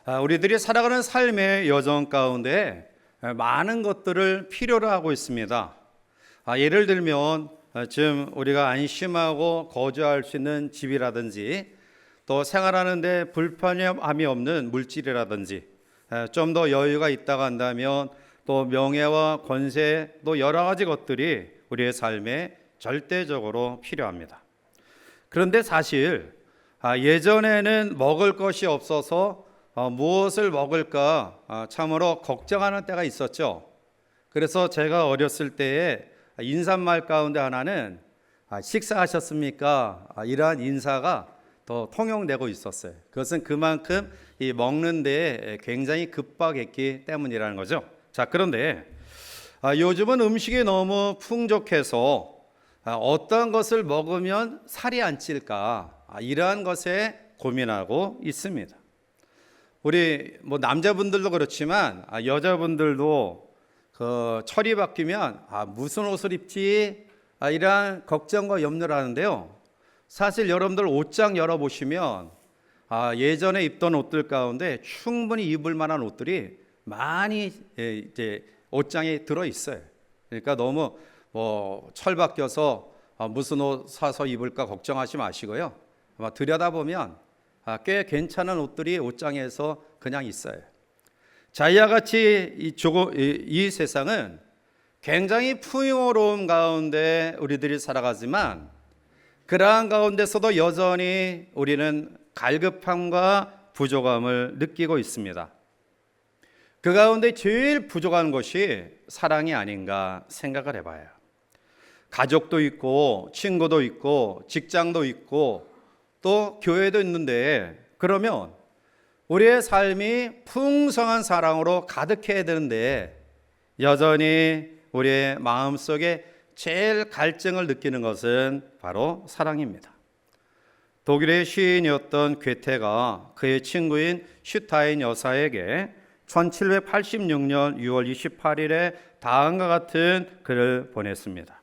우리들이 살아가는 삶의 여정 가운데 많은 것들을 필요로 하고 있습니다. 예를 들면 지금 우리가 안심하고 거주할 수 있는 집이라든지, 또 생활하는데 불편함이 없는 물질이라든지, 좀 더 여유가 있다고 한다면 또 명예와 권세, 또 여러 가지 것들이 우리의 삶에 절대적으로 필요합니다. 그런데 사실 예전에는 먹을 것이 없어서 무엇을 먹을까 참으로 걱정하는 때가 있었죠. 그래서 제가 어렸을 때에 인사말 가운데 하나는 식사하셨습니까? 이러한 인사가 더 통용되고 있었어요. 그것은 그만큼 이 먹는 데에 굉장히 급박했기 때문이라는 거죠. 자, 그런데 요즘은 음식이 너무 풍족해서 어떤 것을 먹으면 살이 안 찔까, 이러한 것에 고민하고 있습니다. 우리 남자분들도 그렇지만 여자분들도 철이 바뀌면 무슨 옷을 입지, 이러한 걱정과 염려를 하는데요. 사실 여러분들 옷장 열어보시면 예전에 입던 옷들 가운데 충분히 입을 만한 옷들이 많이 이제 옷장에 들어 있어요. 그러니까 너무 철 바뀌어서 무슨 옷 사서 입을까 걱정하지 마시고요. 아마 들여다보면 꽤 괜찮은 옷들이 옷장에서 그냥 있어요. 자, 이와 같이 이 세상은 굉장히 풍요로움 가운데 우리들이 살아가지만, 그러한 가운데서도 여전히 우리는 갈급함과 부족함을 느끼고 있습니다. 그 가운데 제일 부족한 것이 사랑이 아닌가 생각을 해봐요. 가족도 있고 친구도 있고 직장도 있고 또 교회도 있는데, 그러면 우리의 삶이 풍성한 사랑으로 가득해야 되는데 여전히 우리의 마음속에 제일 갈증을 느끼는 것은 바로 사랑입니다. 독일의 시인이었던 괴테가 그의 친구인 슈타인 여사에게 1786년 6월 28일에 다음과 같은 글을 보냈습니다.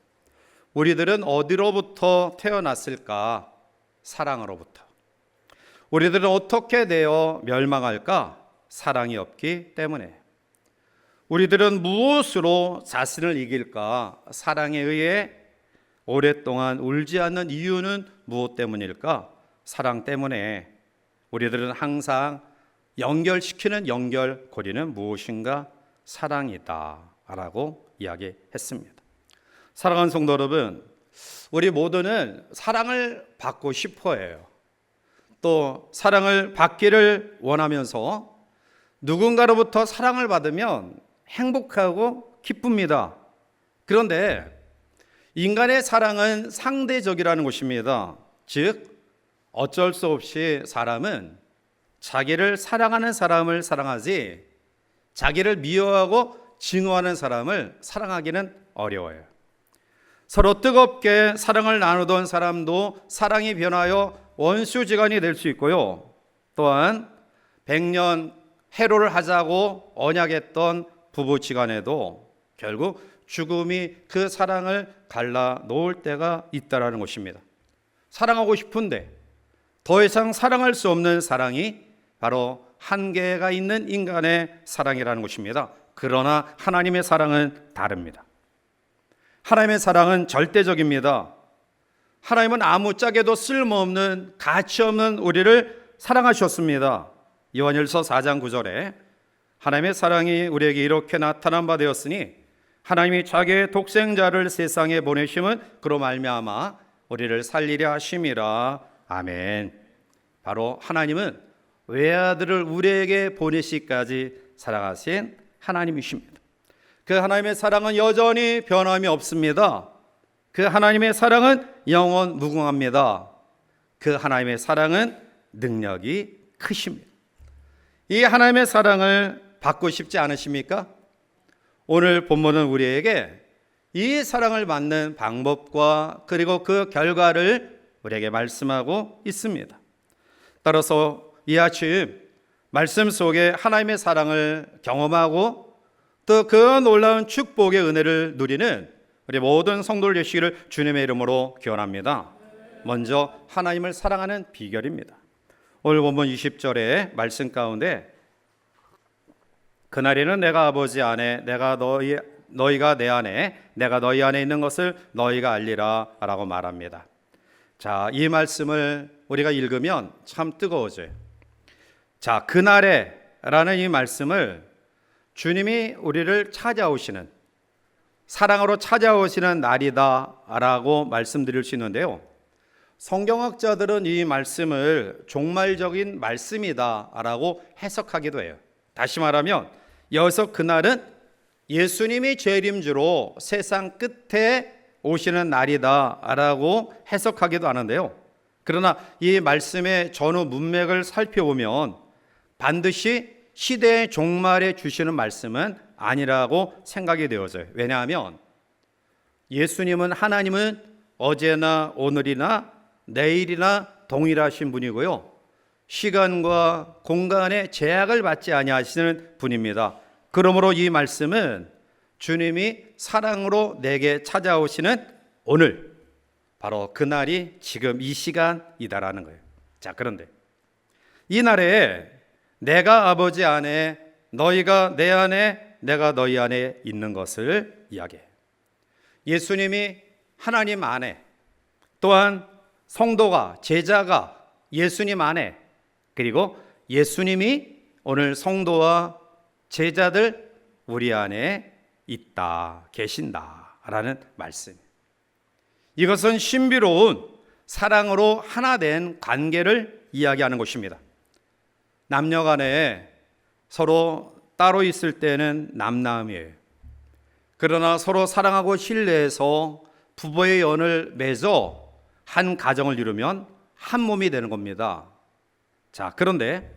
우리들은 어디로부터 태어났을까? 사랑으로부터. 우리들은 어떻게 되어 멸망할까? 사랑이 없기 때문에. 우리들은 무엇으로 자신을 이길까? 사랑에 의해. 오랫동안 울지 않는 이유는 무엇 때문일까? 사랑 때문에. 우리들은 항상 연결시키는 연결고리는 무엇인가? 사랑이다 라고 이야기했습니다. 사랑하는 성도 여러분, 우리 모두는 사랑을 받고 싶어 해요. 또 사랑을 받기를 원하면서 누군가로부터 사랑을 받으면 행복하고 기쁩니다. 그런데 인간의 사랑은 상대적이라는 것입니다. 즉, 어쩔 수 없이 사람은 자기를 사랑하는 사람을 사랑하지 자기를 미워하고 증오하는 사람을 사랑하기는 어려워요. 서로 뜨겁게 사랑을 나누던 사람도 사랑이 변하여 원수지간이 될 수 있고요. 또한 100년 해로를 하자고 언약했던 부부지간에도 결국 죽음이 그 사랑을 갈라 놓을 때가 있다라는 것입니다. 사랑하고 싶은데 더 이상 사랑할 수 없는 사랑이 바로 한계가 있는 인간의 사랑이라는 것입니다. 그러나 하나님의 사랑은 다릅니다. 하나님의 사랑은 절대적입니다. 하나님은 아무짝에도 쓸모없는 가치없는 우리를 사랑하셨습니다. 요한일서 4장 9절에 하나님의 사랑이 우리에게 이렇게 나타난 바 되었으니 하나님이 자기의 독생자를 세상에 보내심은 그로 말미암아 우리를 살리려 하심이라. 아멘. 바로 하나님은 외아들을 우리에게 보내시기까지 사랑하신 하나님이십니다. 그 하나님의 사랑은 여전히 변함이 없습니다. 그 하나님의 사랑은 영원 무궁합니다. 그 하나님의 사랑은 능력이 크십니다. 이 하나님의 사랑을 받고 싶지 않으십니까? 오늘 본문은 우리에게 이 사랑을 받는 방법과 그리고 그 결과를 우리에게 말씀하고 있습니다. 따라서 이 아침 말씀 속에 하나님의 사랑을 경험하고 또 그 놀라운 축복의 은혜를 누리는 우리 모든 성도들 되시기를 주님의 이름으로 기원합니다. 먼저 하나님을 사랑하는 비결입니다. 오늘 본문 20절의 말씀 가운데 그날에는 내가 아버지 안에, 너희가 내 안에, 내가 너희 안에 있는 것을 너희가 알리라 라고 말합니다. 자, 이 말씀을 우리가 읽으면 참 뜨거워져요. 자, 그날에 라는 이 말씀을 주님이 우리를 찾아오시는, 사랑으로 찾아오시는 날이다 라고 말씀드릴 수 있는데요, 성경학자들은 이 말씀을 종말적인 말씀이다 라고 해석하기도 해요. 다시 말하면 여기서 그날은 예수님이 재림주로 세상 끝에 오시는 날이다 라고 해석하기도 하는데요, 그러나 이 말씀의 전후 문맥을 살펴보면 반드시 시대의 종말에 주시는 말씀은 아니라고 생각이 되어져요. 왜냐하면 예수님은, 하나님은 어제나 오늘이나 내일이나 동일하신 분이고요, 시간과 공간의 제약을 받지 아니하시는 분입니다. 그러므로 이 말씀은 주님이 사랑으로 내게 찾아오시는 오늘, 바로 그날이 지금 이 시간이다라는 거예요. 자, 그런데 이 날에 내가 아버지 안에, 너희가 내 안에, 내가 너희 안에 있는 것을 이야기해요. 예수님이 하나님 안에, 또한 성도가, 제자가 예수님 안에, 그리고 예수님이 오늘 성도와 제자들 우리 안에 있다, 계신다라는 말씀. 이것은 신비로운 사랑으로 하나 된 관계를 이야기하는 것입니다. 남녀 간에 서로 따로 있을 때는 남남이에요. 그러나 서로 사랑하고 신뢰해서 부부의 연을 맺어 한 가정을 이루면 한 몸이 되는 겁니다. 자, 그런데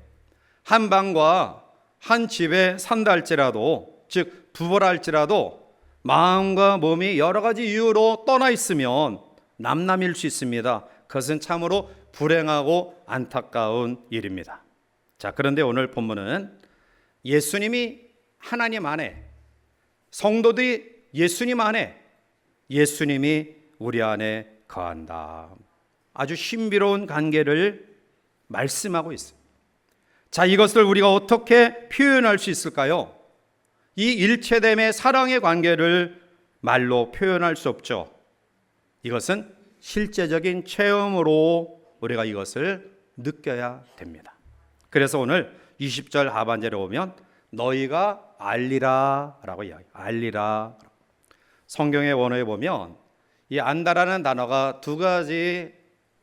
한 방과 한 집에 산다 할지라도, 즉 부부라 할지라도 마음과 몸이 여러 가지 이유로 떠나 있으면 남남일 수 있습니다. 그것은 참으로 불행하고 안타까운 일입니다. 자, 그런데 오늘 본문은 예수님이 하나님 안에, 성도들이 예수님 안에, 예수님이 우리 안에 거한다. 아주 신비로운 관계를 말씀하고 있습니다. 자, 이것을 우리가 어떻게 표현할 수 있을까요? 이 일체됨의 사랑의 관계를 말로 표현할 수 없죠. 이것은 실제적인 체험으로 우리가 이것을 느껴야 됩니다. 그래서 오늘 20절 하반절에 오면 너희가 알리라 라고 이야기해요. 알리라. 성경의 원어에 보면 이 안다라는 단어가 두 가지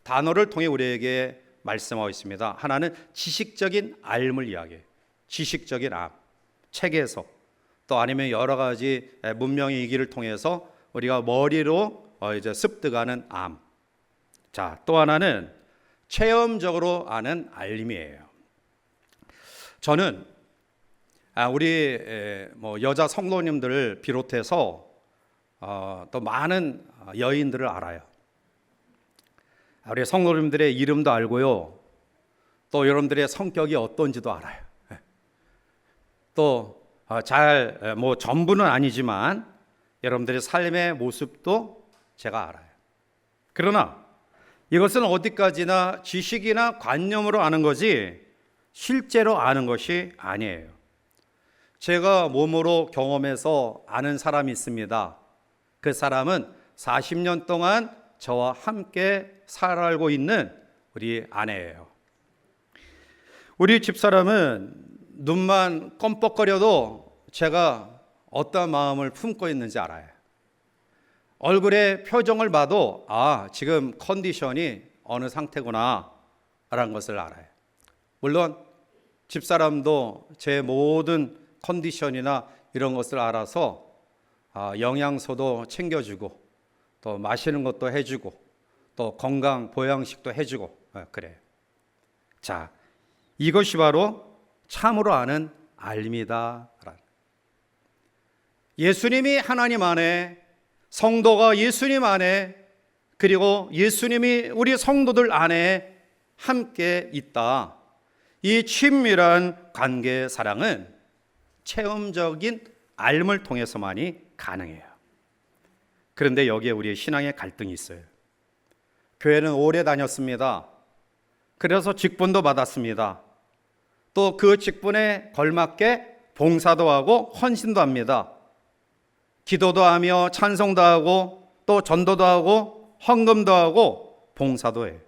단어를 통해 우리에게 말씀하고 있습니다. 하나는 지식적인 알물 이야기예요. 지식적인 암, 책에서, 또 아니면 여러 가지 문명의 이기를 통해서 우리가 머리로 이제 습득하는 암. 자, 또 하나는 체험적으로 아는 알림이에요. 저는 우리 여자 성도님들을 비롯해서 또 많은 여인들을 알아요. 우리 성도님들의 이름도 알고요, 또 여러분들의 성격이 어떤지도 알아요. 또 잘 전부는 아니지만 여러분들의 삶의 모습도 제가 알아요. 그러나 이것은 어디까지나 지식이나 관념으로 아는 거지 실제로 아는 것이 아니에요. 제가 몸으로 경험해서 아는 사람이 있습니다. 그 사람은 40년 동안 저와 함께 살아가고 있는 우리 아내예요. 우리 집사람은 눈만 껌뻑거려도 제가 어떤 마음을 품고 있는지 알아요. 얼굴의 표정을 봐도 지금 컨디션이 어느 상태구나 라는 것을 알아요. 물론 집사람도 제 모든 컨디션이나 이런 것을 알아서 영양소도 챙겨주고, 또 마시는 것도 해주고, 또 건강 보양식도 해주고 그래요. 자, 이것이 바로 참으로 아는 알림이다. 예수님이 하나님 안에, 성도가 예수님 안에, 그리고 예수님이 우리 성도들 안에 함께 있다. 이 친밀한 관계 사랑은 체험적인 알림을 통해서만이 가능해요. 그런데 여기에 우리의 신앙의 갈등이 있어요. 교회는 오래 다녔습니다. 그래서 직분도 받았습니다. 또 그 직분에 걸맞게 봉사도 하고 헌신도 합니다. 기도도 하며 찬송도 하고 또 전도도 하고 헌금도 하고 봉사도 해요.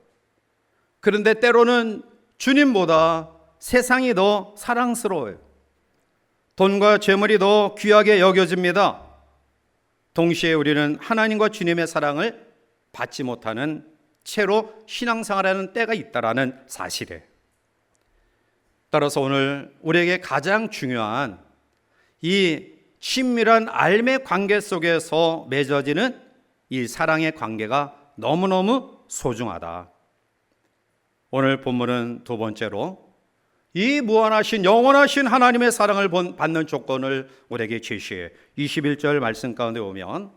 그런데 때로는 주님보다 세상이 더 사랑스러워요. 돈과 재물이 더 귀하게 여겨집니다. 동시에 우리는 하나님과 주님의 사랑을 받지 못하는 채로 신앙생활하는 때가 있다라는 사실이에요. 따라서 오늘 우리에게 가장 중요한 이 친밀한 알매 관계 속에서 맺어지는 이 사랑의 관계가 너무너무 소중하다. 오늘 본문은 두 번째로 이 무한하신 영원하신 하나님의 사랑을 받는 조건을 우리에게 제시해 21절 말씀 가운데 보면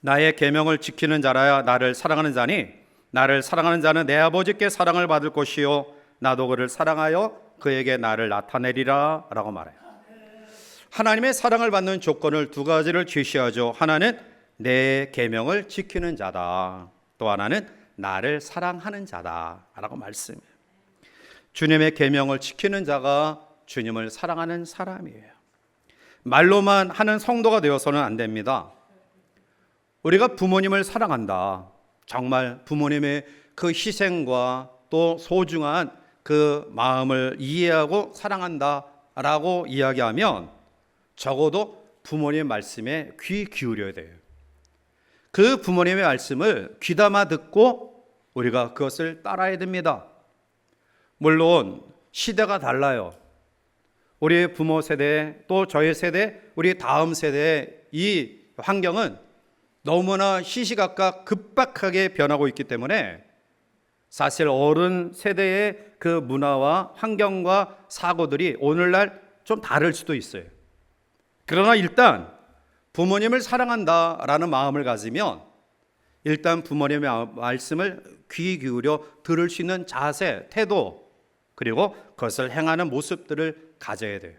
나의 계명을 지키는 자라야 나를 사랑하는 자니 나를 사랑하는 자는 내 아버지께 사랑을 받을 것이요 나도 그를 사랑하여 그에게 나를 나타내리라 라고 말해요. 하나님의 사랑을 받는 조건을 두 가지를 제시하죠. 하나는 내 계명을 지키는 자다. 또 하나는 나를 사랑하는 자다 라고 말씀해요. 주님의 계명을 지키는 자가 주님을 사랑하는 사람이에요. 말로만 하는 성도가 되어서는 안 됩니다. 우리가 부모님을 사랑한다. 정말 부모님의 그 희생과 또 소중한 그 마음을 이해하고 사랑한다 라고 이야기하면 적어도 부모님의 말씀에 귀 기울여야 돼요. 그 부모님의 말씀을 귀담아 듣고 우리가 그것을 따라야 됩니다. 물론 시대가 달라요. 우리 부모 세대 또 저희 세대 우리 다음 세대의 이 환경은 너무나 시시각각 급박하게 변하고 있기 때문에 사실 어른 세대의 그 문화와 환경과 사고들이 오늘날 좀 다를 수도 있어요. 그러나 일단 부모님을 사랑한다라는 마음을 가지면 일단 부모님의 말씀을 귀 기울여 들을 수 있는 자세, 태도 그리고 그것을 행하는 모습들을 가져야 돼요.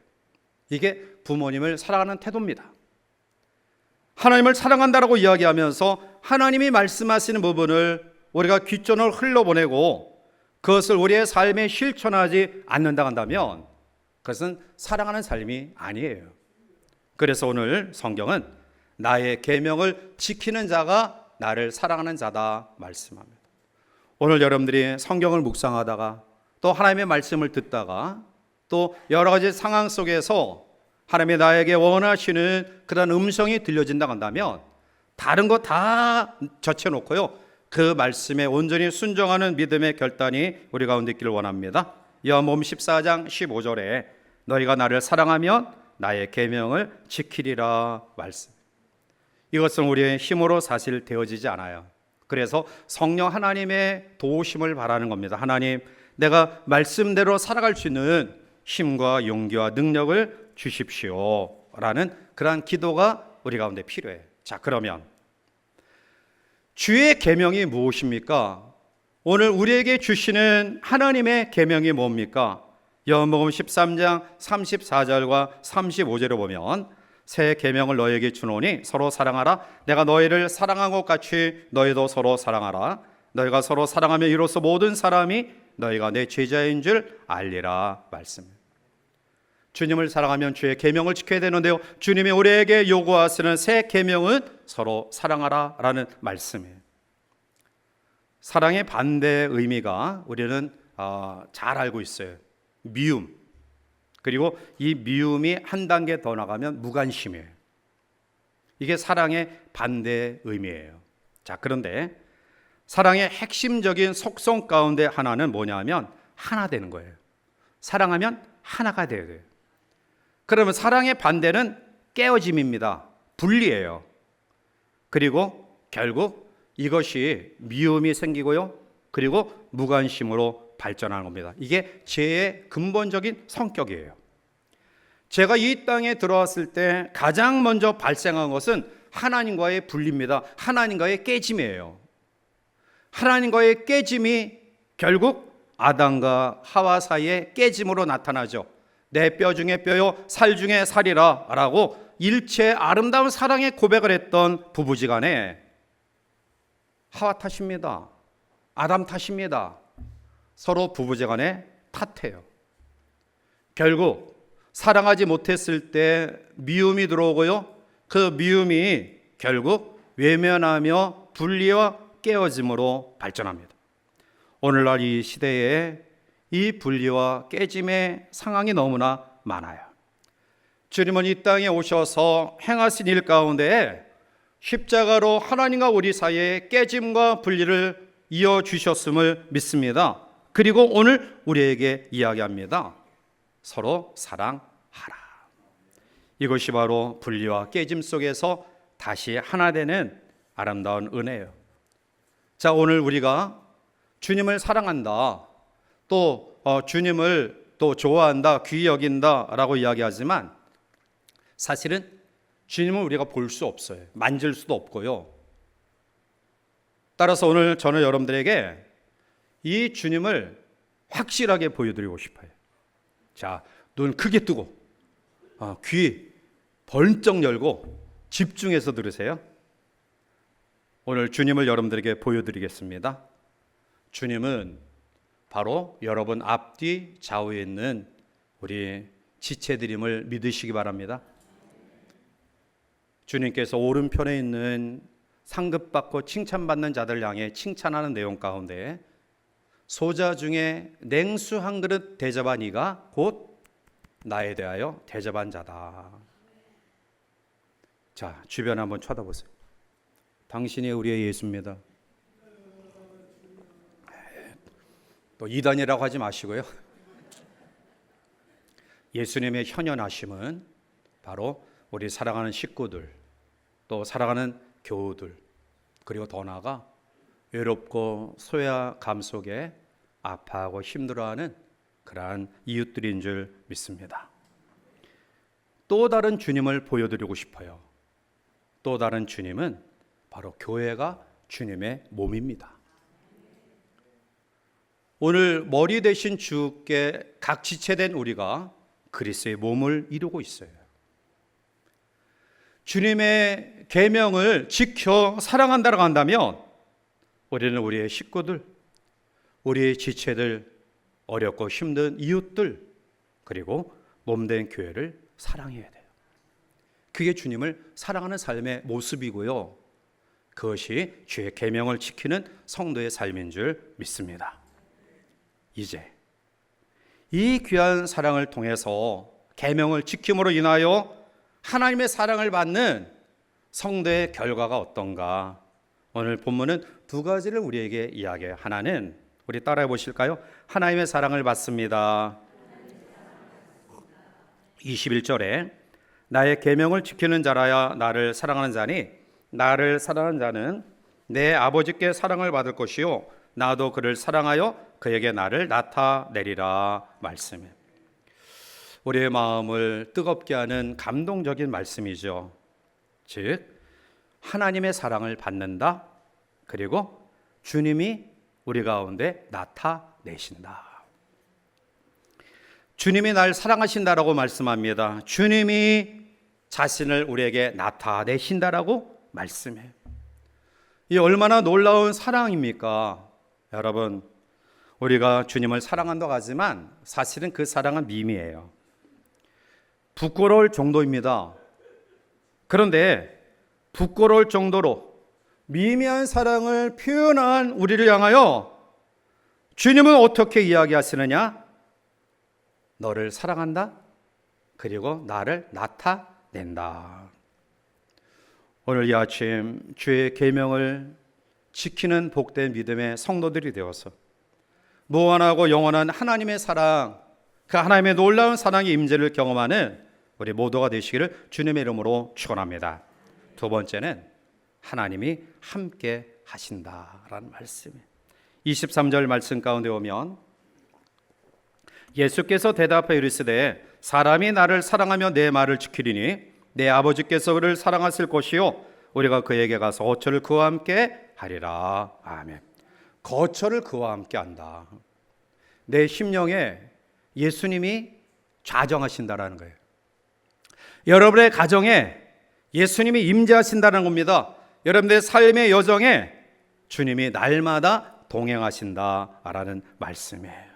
이게 부모님을 사랑하는 태도입니다. 하나님을 사랑한다라고 이야기하면서 하나님이 말씀하시는 부분을 우리가 귓전을 흘러보내고 그것을 우리의 삶에 실천하지 않는다 한다면 그것은 사랑하는 삶이 아니에요. 그래서 오늘 성경은 나의 계명을 지키는 자가 나를 사랑하는 자다 말씀합니다. 오늘 여러분들이 성경을 묵상하다가 또 하나님의 말씀을 듣다가 또 여러 가지 상황 속에서 하나님이 나에게 원하시는 그런 음성이 들려진다 한다면 다른 거 다 젖혀놓고요 그 말씀에 온전히 순종하는 믿음의 결단이 우리 가운데 있기를 원합니다. 요한복음 14장 15절에 너희가 나를 사랑하면 나의 계명을 지키리라 말씀. 이것은 우리의 힘으로 사실 되어지지 않아요. 그래서 성령 하나님의 도우심을 바라는 겁니다. 하나님, 내가 말씀대로 살아갈 수 있는 힘과 용기와 능력을 주십시오 라는 그러한 기도가 우리 가운데 필요해요. 자, 그러면 주의 계명이 무엇입니까? 오늘 우리에게 주시는 하나님의 계명이 뭡니까? 요한복음 13장 34절과 35절을 보면 새 계명을 너희에게 주노니 서로 사랑하라. 내가 너희를 사랑한 것 같이 너희도 서로 사랑하라. 너희가 서로 사랑하며 이로써 모든 사람이 너희가 내 제자인 줄 알리라 말씀. 주님을 사랑하면 주의 계명을 지켜야 되는데요. 주님이 우리에게 요구하시는 새 계명은 서로 사랑하라 라는 말씀이에요. 사랑의 반대의 의미가 우리는 잘 알고 있어요. 미움. 그리고 이 미움이 한 단계 더 나가면 무관심이에요. 이게 사랑의 반대의 의미예요. 자, 그런데 사랑의 핵심적인 속성 가운데 하나는 뭐냐면 하나 되는 거예요. 사랑하면 하나가 돼야 돼요. 그러면 사랑의 반대는 깨어짐입니다. 분리예요. 그리고 결국 이것이 미움이 생기고요. 그리고 무관심으로 발전하는 겁니다. 이게 죄의 근본적인 성격이에요. 제가 이 땅에 들어왔을 때 가장 먼저 발생한 것은 하나님과의 분리입니다. 하나님과의 깨짐이에요. 하나님과의 깨짐이 결국 아담과 하와 사이의 깨짐으로 나타나죠. 내 뼈 중에 뼈요 살 중에 살이라 라고 일체의 아름다운 사랑의 고백을 했던 부부지간에 하와 탓입니다. 아담 탓입니다. 서로 부부지간에 탓해요. 결국 사랑하지 못했을 때 미움이 들어오고요. 그 미움이 결국 외면하며 분리와 깨어짐으로 발전합니다. 오늘날 이 시대에 이 분리와 깨짐의 상황이 너무나 많아요. 주님은 이 땅에 오셔서 행하신 일 가운데 십자가로 하나님과 우리 사이의 깨짐과 분리를 이어주셨음을 믿습니다. 그리고 오늘 우리에게 이야기합니다. 서로 사랑하라. 이것이 바로 분리와 깨짐 속에서 다시 하나 되는 아름다운 은혜예요. 자, 오늘 우리가 주님을 사랑한다, 또 주님을 또 좋아한다, 귀히 여긴다 라고 이야기하지만 사실은 주님을 우리가 볼 수 없어요. 만질 수도 없고요. 따라서 오늘 저는 여러분들에게 이 주님을 확실하게 보여드리고 싶어요. 자, 눈 크게 뜨고 귀 번쩍 열고 집중해서 들으세요. 오늘 주님을 여러분들에게 보여드리겠습니다. 주님은 바로 여러분 앞뒤 좌우에 있는 우리 지체드림을 믿으시기 바랍니다. 주님께서 오른편에 있는 상급받고 칭찬받는 자들 향해 칭찬하는 내용 가운데 소자 중에 냉수 한 그릇 대접한 이가 곧 나에 대하여 대접한 자다. 자, 주변 한번 쳐다보세요. 당신이 우리의 예수입니다. 또 이단이라고 하지 마시고요. 예수님의 현현하심은 바로 우리 사랑하는 식구들, 또 사랑하는 교우들, 그리고 더 나아가 외롭고 소외감 속에 아파하고 힘들어하는 그러한 이웃들인 줄 믿습니다. 또 다른 주님을 보여드리고 싶어요. 또 다른 주님은 바로 교회가 주님의 몸입니다. 오늘 머리 대신 주께 각 지체된 우리가 그리스도의 몸을 이루고 있어요. 주님의 계명을 지켜 사랑한다고 한다면 우리는 우리의 식구들, 우리의 지체들, 어렵고 힘든 이웃들, 그리고 몸된 교회를 사랑해야 돼요. 그게 주님을 사랑하는 삶의 모습이고요. 그것이 주의 계명을 지키는 성도의 삶인 줄 믿습니다. 이제 이 귀한 사랑을 통해서 계명을 지킴으로 인하여 하나님의 사랑을 받는 성도의 결과가 어떤가? 오늘 본문은 두 가지를 우리에게 이야기해요. 하나는 우리 따라해 보실까요? 하나님의 사랑을 받습니다. 21절에 나의 계명을 지키는 자라야 나를 사랑하는 자니 나를 사랑하는 자는 내 아버지께 사랑을 받을 것이요 나도 그를 사랑하여 그에게 나를 나타내리라 말씀해. 우리의 마음을 뜨겁게 하는 감동적인 말씀이죠. 즉 하나님의 사랑을 받는다. 그리고 주님이 우리 가운데 나타내신다. 주님이 날 사랑하신다라고 말씀합니다. 주님이 자신을 우리에게 나타내신다라고 말씀해요. 이 얼마나 놀라운 사랑입니까? 여러분, 우리가 주님을 사랑한다고 하지만 사실은 그 사랑은 미미해요. 부끄러울 정도입니다. 그런데 부끄러울 정도로 미미한 사랑을 표현한 우리를 향하여 주님은 어떻게 이야기하시느냐? 너를 사랑한다. 그리고 나를 나타낸다. 오늘 이 아침 주의 계명을 지키는 복된 믿음의 성도들이 되어서 무한하고 영원한 하나님의 사랑, 그 하나님의 놀라운 사랑의 임재를 경험하는 우리 모두가 되시기를 주님의 이름으로 축원합니다. 두 번째는 하나님이 함께 하신다라는 말씀이에요. 23절 말씀 가운데 오면 예수께서 대답하여 이르시되 사람이 나를 사랑하며 내 말을 지키리니 내 아버지께서 그를 사랑하실 것이요 우리가 그에게 가서 거처를 그와 함께 하리라. 아멘. 거처를 그와 함께 한다. 내 심령에 예수님이 좌정하신다라는 거예요. 여러분의 가정에 예수님이 임재하신다는 겁니다. 여러분들의 삶의 여정에 주님이 날마다 동행하신다라는 말씀이에요.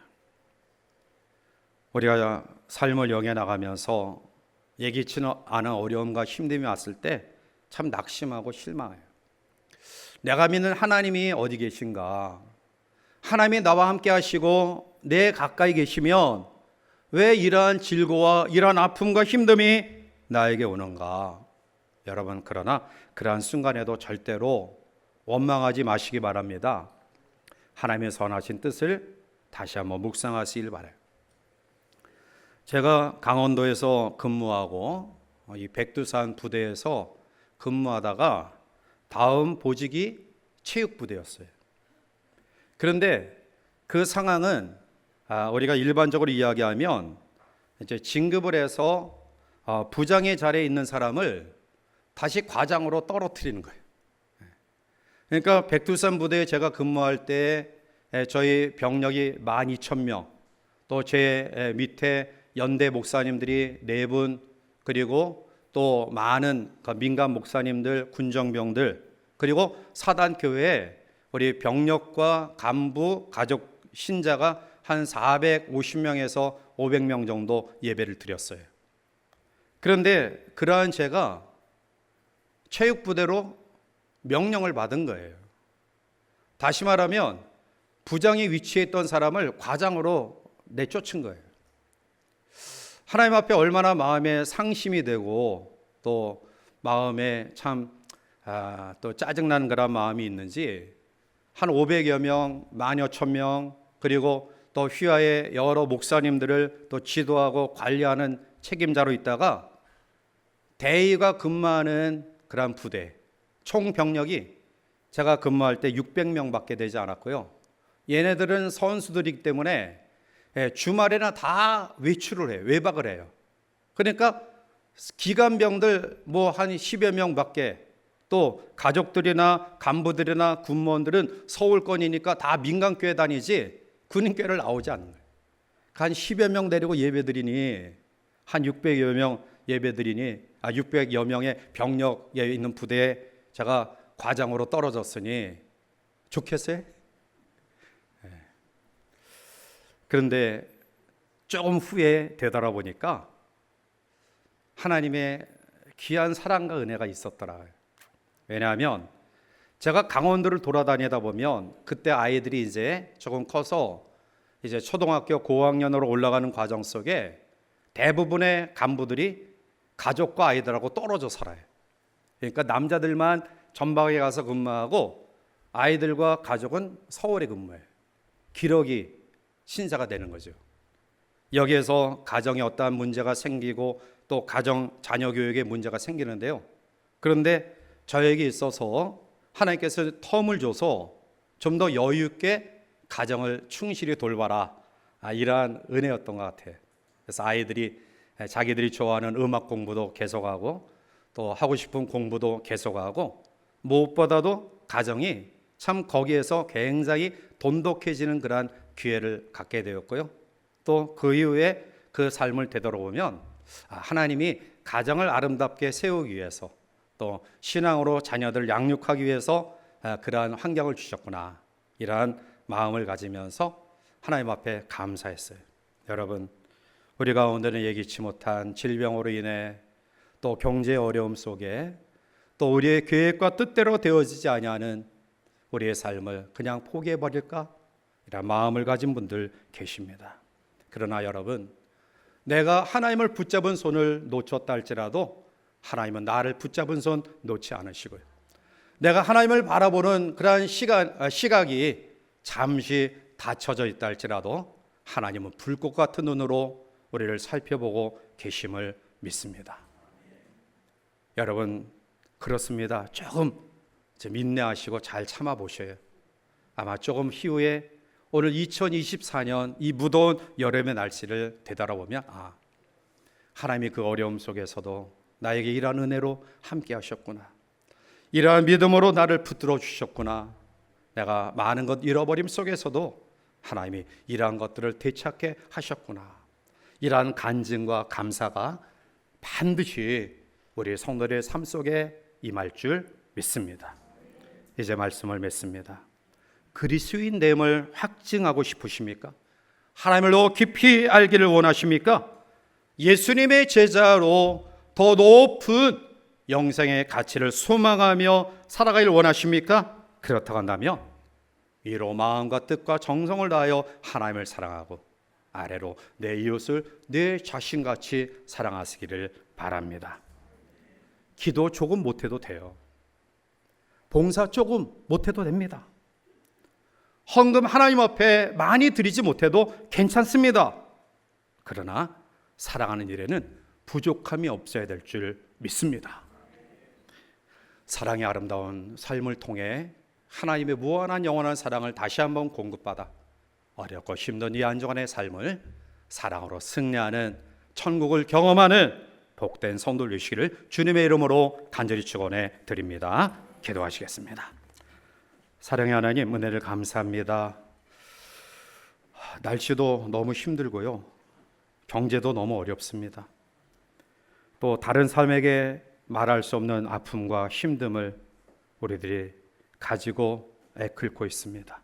우리가 삶을 영해 나가면서 예기치 않은 어려움과 힘듦이 왔을 때 참 낙심하고 실망해요. 내가 믿는 하나님이 어디 계신가? 하나님이 나와 함께 하시고 내 가까이 계시면 왜 이러한 질고와 이러한 아픔과 힘듦이 나에게 오는가? 여러분, 그러나 그러한 순간에도 절대로 원망하지 마시기 바랍니다. 하나님의 선하신 뜻을 다시 한번 묵상하시길 바라요. 제가 강원도에서 근무하고 이 백두산 부대에서 근무하다가 다음 보직이 체육부대였어요. 그런데 그 상황은 우리가 일반적으로 이야기하면 이제 진급을 해서 부장의 자리에 있는 사람을 다시 과장으로 떨어뜨리는 거예요. 그러니까 백두산 부대에 제가 근무할 때 저희 병력이 12,000명, 또 제 밑에 연대 목사님들이 4분, 그리고 또 많은 민간 목사님들, 군정병들, 그리고 사단교회에 우리 병력과 간부, 가족, 신자가 한 450명에서 500명 정도 예배를 드렸어요. 그런데 그러한 제가 체육부대로 명령을 받은 거예요. 다시 말하면 부장이 위치해 있던 사람을 과장으로 내쫓은 거예요. 하나님 앞에 얼마나 마음에 상심이 되고 또 마음에 참 또 짜증나는 그런 마음이 있는지 한 500여 명, 만여 천명, 그리고 또 휘하의 여러 목사님들을 또 지도하고 관리하는 책임자로 있다가 대위가 근무하는 그런 부대 총 병력이 제가 근무할 때 600명밖에 되지 않았고요. 얘네들은 선수들이기 때문에 주말에나 다 외출을 해요. 외박을 해요. 그러니까 기간병들 뭐 한 10여 명밖에, 또 가족들이나 간부들이나 군무원들은 서울권이니까 다 민간교회 다니지 군인교회를 나오지 않는 거예요. 한 10여 명 데리고 예배드리니 한 600여 명 예배드리니 600여 명의 병력에 있는 부대에 제가 과장으로 떨어졌으니 좋겠어요? 그런데 조금 후에 되돌아보니까 하나님의 귀한 사랑과 은혜가 있었더라. 왜냐하면 제가 강원도를 돌아다니다 보면 그때 아이들이 이제 조금 커서 이제 초등학교 고학년으로 올라가는 과정 속에 대부분의 간부들이 가족과 아이들하고 떨어져 살아요. 그러니까 남자들만 전방에 가서 근무하고 아이들과 가족은 서울에 근무해요. 기러기 신사가 되는 거죠. 여기에서 가정에 어떠한 문제가 생기고 또 가정 자녀 교육에 문제가 생기는데요. 그런데 저에게 있어서 하나님께서 텀을 줘서 좀 더 여유 있게 가정을 충실히 돌봐라, 이러한 은혜였던 것 같아요. 그래서 아이들이 자기들이 좋아하는 음악 공부도 계속하고 또 하고 싶은 공부도 계속하고 무엇보다도 가정이 참 거기에서 굉장히 돈독해지는 그러한 기회를 갖게 되었고요. 또 그 이후에 그 삶을 되돌아보면 하나님이 가정을 아름답게 세우기 위해서 또 신앙으로 자녀들을 양육하기 위해서 그러한 환경을 주셨구나, 이러한 마음을 가지면서 하나님 앞에 감사했어요. 여러분, 우리 가운데는 예기치 못한 질병으로 인해 또 경제 어려움 속에 또 우리의 계획과 뜻대로 되어지지 아니하는 우리의 삶을 그냥 포기해버릴까? 이런 마음을 가진 분들 계십니다. 그러나 여러분, 내가 하나님을 붙잡은 손을 놓쳤다 할지라도 하나님은 나를 붙잡은 손 놓지 않으시고요. 내가 하나님을 바라보는 그러한 시각이 잠시 닫혀져 있다 할지라도 하나님은 불꽃 같은 눈으로 우리를 살펴보고 계심을 믿습니다. 여러분, 그렇습니다. 조금 인내하시고 잘 참아보셔요. 아마 조금 이후에 오늘 2024년 이 무더운 여름의 날씨를 되돌아보면 하나님이 그 어려움 속에서도 나에게 이러한 은혜로 함께 하셨구나, 이러한 믿음으로 나를 붙들어 주셨구나, 내가 많은 것 잃어버림 속에서도 하나님이 이러한 것들을 되찾게 하셨구나, 이러한 간증과 감사가 반드시 우리 성도들의 삶 속에 임할 줄 믿습니다. 이제 말씀을 맺습니다. 그리스도인됨을 확증하고 싶으십니까? 하나님을 더 깊이 알기를 원하십니까? 예수님의 제자로 더 높은 영생의 가치를 소망하며 살아가길 원하십니까? 그렇다고 한다면 위로 마음과 뜻과 정성을 다하여 하나님을 사랑하고 아래로 내 이웃을 내 자신같이 사랑하시기를 바랍니다. 기도 조금 못해도 돼요. 봉사 조금 못해도 됩니다. 헌금 하나님 앞에 많이 드리지 못해도 괜찮습니다. 그러나 사랑하는 일에는 부족함이 없어야 될 줄 믿습니다. 사랑의 아름다운 삶을 통해 하나님의 무한한 영원한 사랑을 다시 한번 공급받아 어렵고 힘든 이 안정환의 삶을 사랑으로 승리하는 천국을 경험하는 복된 성도들 되시기를 주님의 이름으로 간절히 축원해 드립니다. 기도하시겠습니다. 사랑의 하나님, 은혜를 감사합니다. 날씨도 너무 힘들고요, 경제도 너무 어렵습니다. 또 다른 삶에게 말할 수 없는 아픔과 힘듦을 우리들이 가지고 애끓고 있습니다.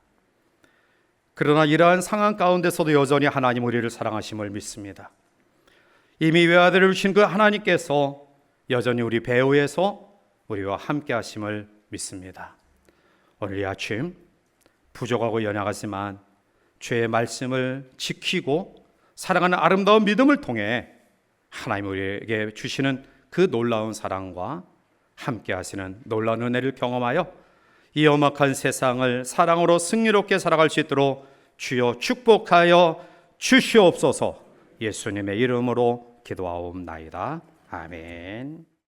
그러나 이러한 상황 가운데서도 여전히 하나님 우리를 사랑하심을 믿습니다. 이미 외아들을 주신 그 하나님께서 여전히 우리 배후에서 우리와 함께 하심을 믿습니다. 오늘 이 아침 부족하고 연약하지만 주의 말씀을 지키고 살아가는 아름다운 믿음을 통해 하나님 우리에게 주시는 그 놀라운 사랑과 함께 하시는 놀라운 은혜를 경험하여 이 엄악한 세상을 사랑으로 승리롭게 살아갈 수 있도록 주여 축복하여 주시옵소서. 예수님의 이름으로 기도하옵나이다. 아멘.